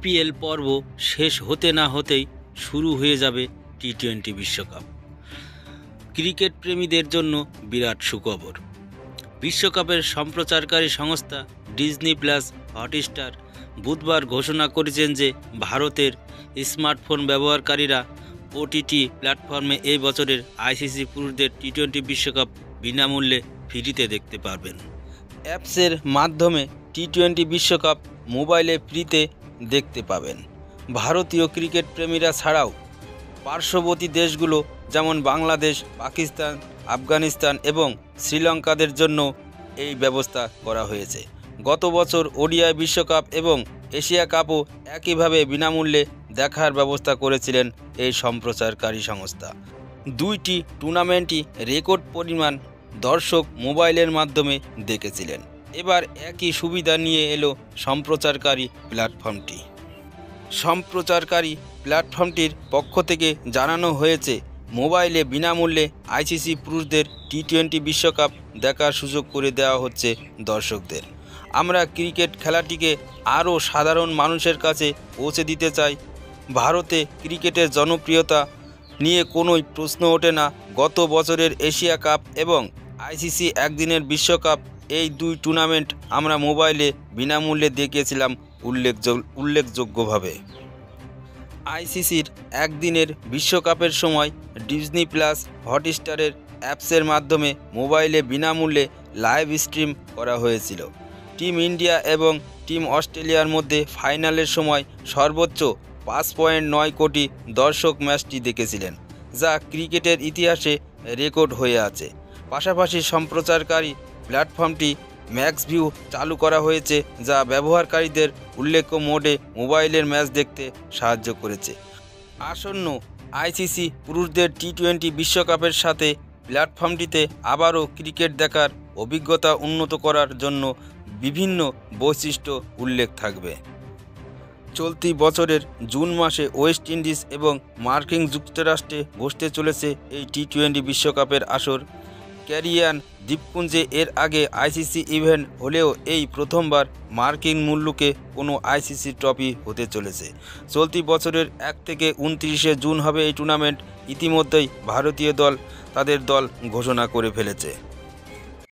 IPL পর্ব শেষ হতে না হতেই শুরু হয়ে যাবে টি-20 বিশ্বকাপ। ক্রিকেট প্রেমীদের জন্য বিরাট সুখবর। বিশ্বকাপের সম্প্রচারকারী সংস্থা ডিজনি প্লাস হটস্টার বুধবার ঘোষণা করেছেন যে ভারতের স্মার্টফোন ব্যবহারকারীরা ওটিটি প্ল্যাটফর্মে এই বছরের আইসিসি পুরুষদের টি-20 বিশ্বকাপ বিনামূল্যে ফ্রিতে দেখতে পারবেন। অ্যাপসের মাধ্যমে টি-20 বিশ্বকাপ মোবাইলে ফ্রিতে দেখতে পাবেন। ভারতীয় ক্রিকেট প্রেমীরা ছাড়াও পার্শ্ববর্তী দেশগুলো যেমন বাংলাদেশ, পাকিস্তান, আফগানিস্তান এবং শ্রীলঙ্কাদের জন্য এই ব্যবস্থা করা হয়েছে। গত বছর ওডিআই বিশ্বকাপ এবং এশিয়া কাপও একইভাবে বিনামূল্যে দেখার ব্যবস্থা করেছিলেন এই সম্প্রচারকারী সংস্থা। দুইটি টুর্নামেন্টই রেকর্ড পরিমাণ দর্শক মোবাইলের মাধ্যমে দেখেছিলেন। এবার একই সুবিধা নিয়ে এলো সম্প্রচারকারী প্ল্যাটফর্মটি। সম্প্রচারকারী প্ল্যাটফর্মটির পক্ষ থেকে জানানো হয়েছে, মোবাইলে বিনামূল্যে আইসিসি পুরুষদের টি-20 বিশ্বকাপ দেখার সুযোগ করে দেওয়া হচ্ছে দর্শকদের। আমরা ক্রিকেট খেলাটিকে আরও সাধারণ মানুষের কাছে পৌঁছে দিতে চাই। ভারতে ক্রিকেটের জনপ্রিয়তা নিয়ে কোনোই প্রশ্ন ওঠে না। গত বছরের এশিয়া কাপ এবং আইসিসি একদিনের বিশ্বকাপ, এই দুই টুর্নামেন্ট আমরা মোবাইলে বিনামূল্যে দেখিয়েছিলাম উল্লেখযোগ্যভাবে। আইসিসির একদিনের বিশ্বকাপের সময় ডিজনি প্লাস হটস্টারের অ্যাপসের মাধ্যমে মোবাইলে বিনামূল্যে লাইভ স্ট্রিম করা হয়েছিল। টিম ইন্ডিয়া এবং টিম অস্ট্রেলিয়ার মধ্যে ফাইনালের সময় সর্বোচ্চ 5.9 কোটি দর্শক ম্যাচটি দেখেছিলেন, যা ক্রিকেটের ইতিহাসে রেকর্ড হয়ে আছে। পাশাপাশি সম্প্রচারকারী প্ল্যাটফর্মটি ম্যাক্স ভিউ চালু করা হয়েছে, যা ব্যবহারকারীদের উল্লেখ্য মোডে মোবাইলের ম্যাচ দেখতে সাহায্য করেছে। আসন্ন আইসিসি পুরুষদের টি-20 বিশ্বকাপের সাথে প্ল্যাটফর্মটিতে আবারও ক্রিকেট দেখার অভিজ্ঞতা উন্নত করার জন্য বিভিন্ন বৈশিষ্ট্য উল্লেখ থাকবে। চলতি বছরের জুন মাসে ওয়েস্ট ইন্ডিজ এবং মার্কিন যুক্তরাষ্ট্রে বসতে চলেছে এই টি-20 বিশ্বকাপের আসর। ক্যারিবিয়ান দ্বীপপুঞ্জে এর আগে আইসিসি ইভেন্ট হলেও এই প্রথমবার মার্কিন মুলুকে কোনো আইসিসি ট্রফি হতে চলেছে। চলতি বছরের 1 থেকে 29 জুন হবে এই টুর্নামেন্ট। ইতিমধ্যেই ভারতীয় দল তাদের দল ঘোষণা করে ফেলেছে।